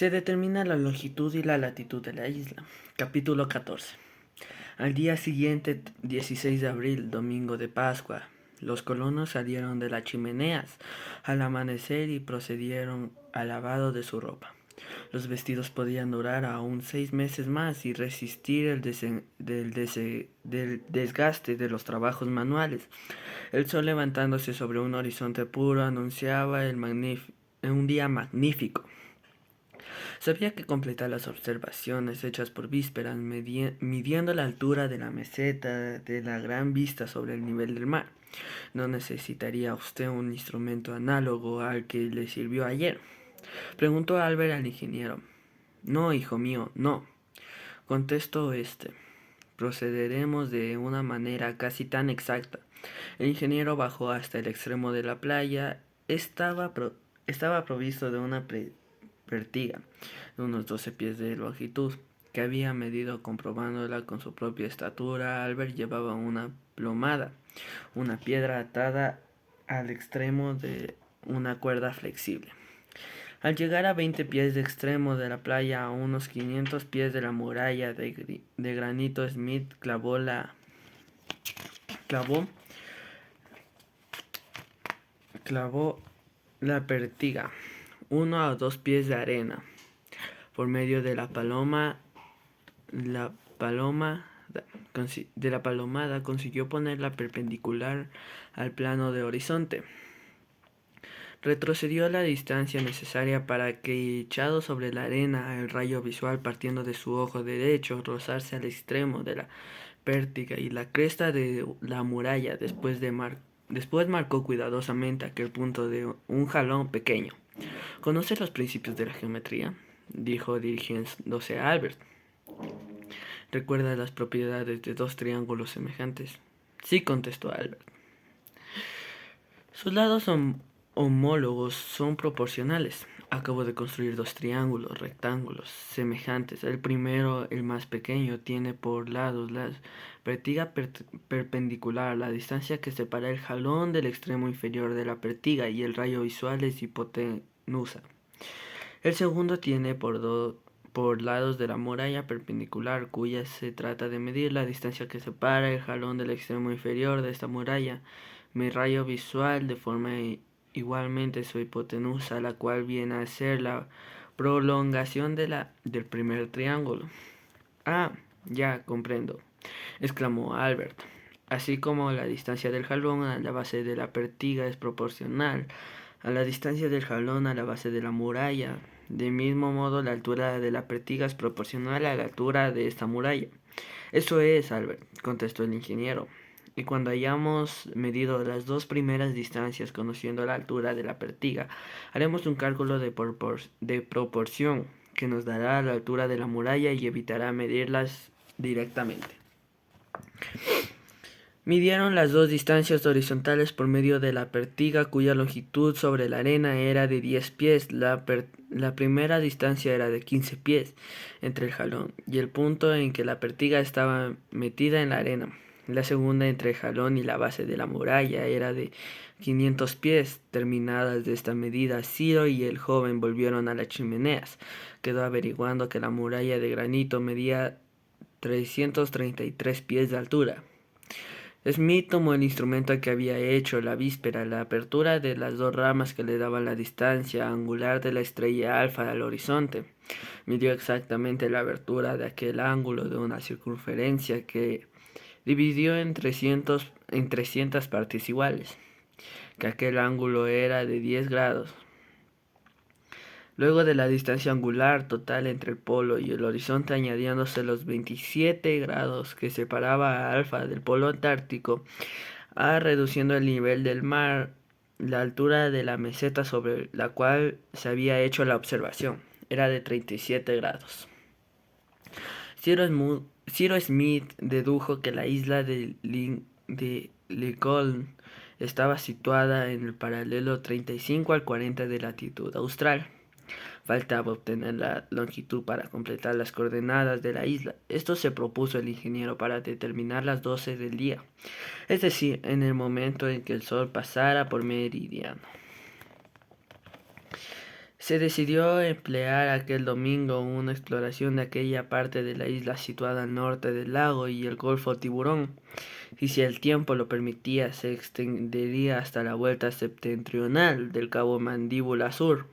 Se determina la longitud y la latitud de la isla. Capítulo 14. Al día siguiente, 16 de abril, domingo de Pascua, los colonos salieron de las chimeneas al amanecer y procedieron al lavado de su ropa. Los vestidos podían durar aún 6 meses más y resistir el desgaste de los trabajos manuales. El sol levantándose sobre un horizonte puro anunciaba un día magnífico. Sabía que completar las observaciones hechas por vísperas midiendo la altura de la meseta de la gran vista sobre el nivel del mar. ¿No necesitaría usted un instrumento análogo al que le sirvió ayer?, preguntó Albert al ingeniero. No, hijo mío, no, contestó este. Procederemos de una manera casi tan exacta. El ingeniero bajó hasta el extremo de la playa. Estaba provisto de una pertiga de unos 12 pies de longitud, que había medido. Comprobándola con su propia estatura, Albert llevaba una plomada, una piedra atada al extremo de una cuerda flexible. Al llegar a 20 pies de extremo de la playa, a unos 500 pies de la muralla de granito, Smith clavó la pertiga, 1 a 2 pies de arena. Por medio de la palomada consiguió ponerla perpendicular al plano de horizonte. Retrocedió la distancia necesaria para que, echado sobre la arena, el rayo visual partiendo de su ojo derecho rozase al extremo de la pértiga y la cresta de la muralla. Después marcó cuidadosamente aquel punto de un jalón pequeño. ¿Conoce los principios de la geometría?, dijo dirigiéndose a Albert. ¿Recuerda las propiedades de dos triángulos semejantes? Sí, contestó Albert. Sus lados homólogos son proporcionales. Acabo de construir dos triángulos rectángulos semejantes. El primero, el más pequeño, tiene por lados la pertiga perpendicular, la distancia que separa el jalón del extremo inferior de la pertiga, y el rayo visual es hipotenusa. El segundo tiene por lados de la muralla perpendicular, cuya se trata de medir la distancia que separa el jalón del extremo inferior de esta muralla. Mi rayo visual deforma igualmente su hipotenusa, la cual viene a ser la prolongación del primer triángulo. Ah, ya comprendo, exclamó Albert. Así como la distancia del jalón a la base de la pertiga es proporcional a la distancia del jalón a la base de la muralla, de mismo modo la altura de la pertiga es proporcional a la altura de esta muralla. Eso es, Albert, contestó el ingeniero. Y cuando hayamos medido las dos primeras distancias, conociendo la altura de la pertiga, haremos un cálculo de proporción que nos dará la altura de la muralla y evitará medirlas directamente. Midieron las dos distancias horizontales por medio de la pertiga, cuya longitud sobre la arena era de 10 pies. La primera distancia era de 15 pies entre el jalón y el punto en que la pertiga estaba metida en la arena. La segunda, entre el jalón y la base de la muralla, era de 500 pies. Terminadas de esta medida, Ciro y el joven volvieron a las chimeneas. Quedó averiguando que la muralla de granito medía 333 pies de altura. Smith tomó el instrumento que había hecho la víspera, la apertura de las dos ramas que le daban la distancia angular de la estrella Alfa al horizonte. Midió exactamente la abertura de aquel ángulo de una circunferencia que dividió en 300 partes iguales, que aquel ángulo era de 10 grados. Luego de la distancia angular total entre el polo y el horizonte, añadiéndose los 27 grados que separaba a Alfa del polo antártico, reduciendo el nivel del mar, la altura de la meseta sobre la cual se había hecho la observación era de 37 grados. Ciro Smith dedujo que la isla de Lincoln estaba situada en el paralelo 35 al 40 de latitud austral. Faltaba obtener la longitud para completar las coordenadas de la isla. Esto se propuso el ingeniero para determinar las 12 del día, es decir, en el momento en que el sol pasara por meridiano. Se decidió emplear aquel domingo una exploración de aquella parte de la isla situada al norte del lago y el Golfo Tiburón, y si el tiempo lo permitía, se extendería hasta la vuelta septentrional del Cabo Mandíbula Sur.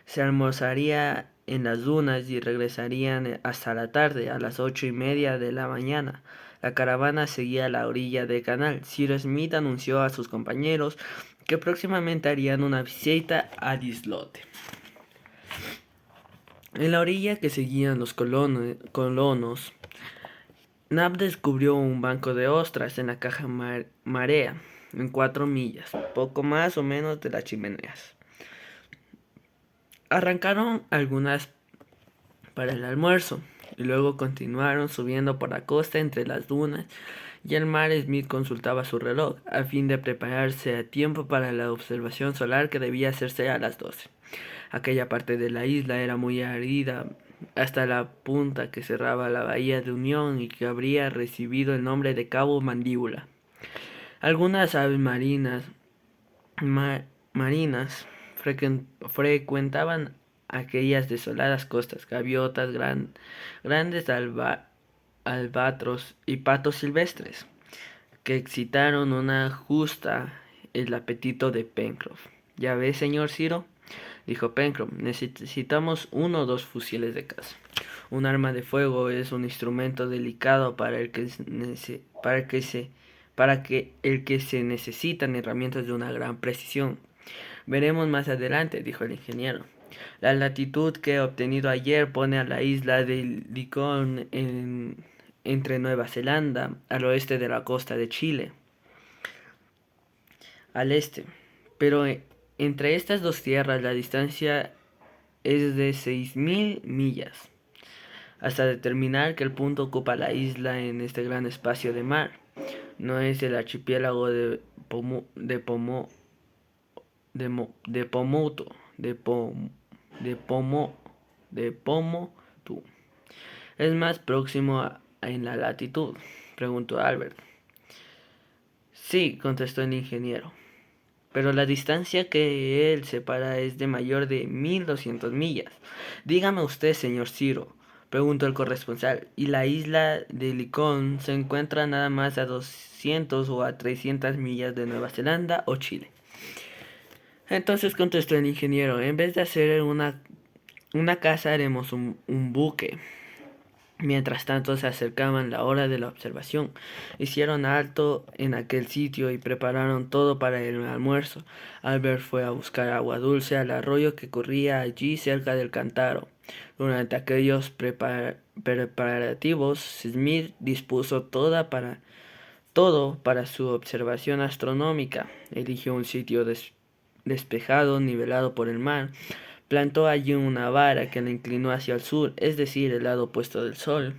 Se almorzaría en las dunas y regresarían hasta la tarde, a las 8:30 de la mañana. La caravana seguía a la orilla del canal. Cyrus Smith anunció a sus compañeros que próximamente harían una visita al islote. En la orilla que seguían los colonos, Nab descubrió un banco de ostras en la caja marea, en 4 millas, poco más o menos de las chimeneas. Arrancaron algunas para el almuerzo y luego continuaron subiendo por la costa entre las dunas y el mar. Smith consultaba su reloj a fin de prepararse a tiempo para la observación solar que debía hacerse a las 12. Aquella parte de la isla era muy árida hasta la punta que cerraba la bahía de Unión y que habría recibido el nombre de Cabo Mandíbula. Algunas aves marinas frecuentaban aquellas desoladas costas: gaviotas, grandes albatros y patos silvestres, que excitaron una justa el apetito de Pencroff. «Ya ve, señor Ciro», dijo Pencroff, «necesitamos 1 o 2 fusiles de caza. Un arma de fuego es un instrumento delicado para el que se necesitan herramientas de una gran precisión». «Veremos más adelante», dijo el ingeniero. «La latitud que he obtenido ayer pone a la isla de Lincoln entre Nueva Zelanda, al oeste de la costa de Chile, al este. Pero entre estas dos tierras la distancia es de 6.000 millas, hasta determinar que el punto ocupa la isla en este gran espacio de mar. No es el archipiélago de Pomotu. ¿Es más próximo en la latitud?», preguntó Albert. «Sí», contestó el ingeniero, «pero la distancia que él separa es de mayor de 1.200 millas. Dígame usted, señor Ciro», preguntó el corresponsal, «¿y la isla de Lincoln se encuentra nada más a 200 o a 300 millas de Nueva Zelanda o Chile?». «Entonces», contestó el ingeniero, «en vez de hacer una casa, haremos un buque». Mientras tanto se acercaban la hora de la observación. Hicieron alto en aquel sitio y prepararon todo para el almuerzo. Albert fue a buscar agua dulce al arroyo que corría allí cerca del cántaro. Durante aquellos preparativos, Smith dispuso todo para su observación astronómica. Eligió un sitio despejado, nivelado por el mar. Plantó allí una vara que la inclinó hacia el sur, es decir, el lado opuesto del sol.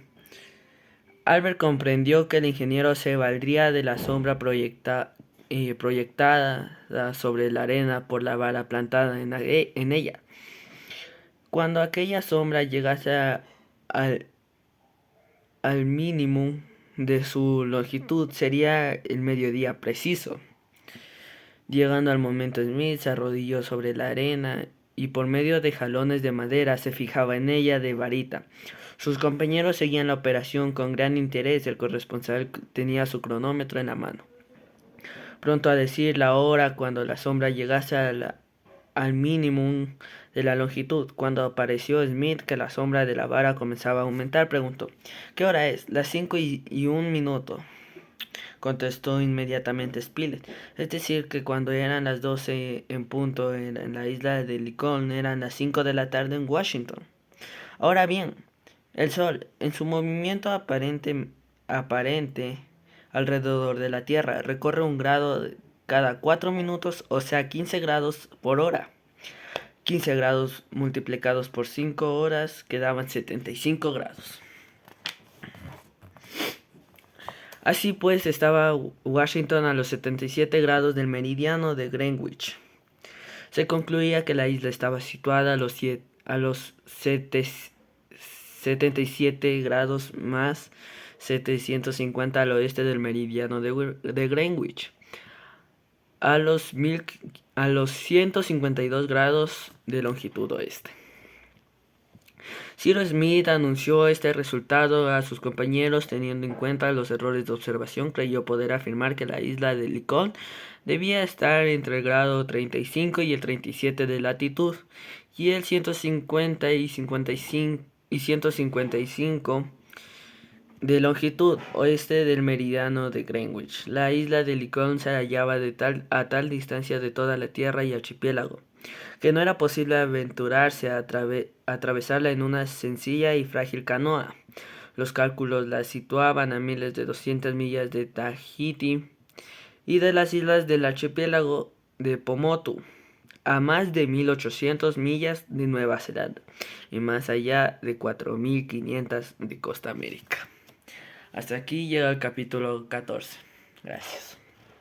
Albert comprendió que el ingeniero se valdría de la sombra proyectada sobre la arena por la vara plantada en ella. Cuando aquella sombra llegase al mínimo de su longitud, sería el mediodía preciso. Llegando al momento, Smith se arrodilló sobre la arena y por medio de jalones de madera se fijaba en ella de varita. Sus compañeros seguían la operación con gran interés. El corresponsal tenía su cronómetro en la mano, pronto a decir la hora cuando la sombra llegase al mínimo de la longitud. Cuando apareció Smith que la sombra de la vara comenzaba a aumentar, preguntó: «¿Qué hora es?». «Las 5:01", contestó inmediatamente Spilett. «Es decir, que cuando eran las 12 en punto en la isla de Lincoln, eran las 5 de la tarde en Washington. Ahora bien, el Sol, en su movimiento aparente alrededor de la Tierra, recorre 1 grado cada 4 minutos, o sea, 15 grados por hora. 15 grados multiplicados por 5 horas quedaban 75 grados. Así pues, estaba Washington a los 77 grados del meridiano de Greenwich. Se concluía que la isla estaba situada a los 77 grados más 750 al oeste del meridiano de Greenwich. a los 152 grados de longitud oeste. Cyrus Smith anunció este resultado a sus compañeros teniendo en cuenta los errores de observación. Creyó poder afirmar que la isla de Lincoln debía estar entre el grado 35 y el 37 de latitud y el 150 y 155 de longitud oeste del meridiano de Greenwich. La isla de Lincoln se hallaba a tal distancia de toda la Tierra y archipiélago que no era posible aventurarse a atravesarla en una sencilla y frágil canoa. Los cálculos la situaban a miles de 200 millas de Tahití y de las islas del archipiélago de Pomotu, a más de 1800 millas de Nueva Zelanda y más allá de 4500 de Costa América. Hasta aquí llega el capítulo 14. Gracias.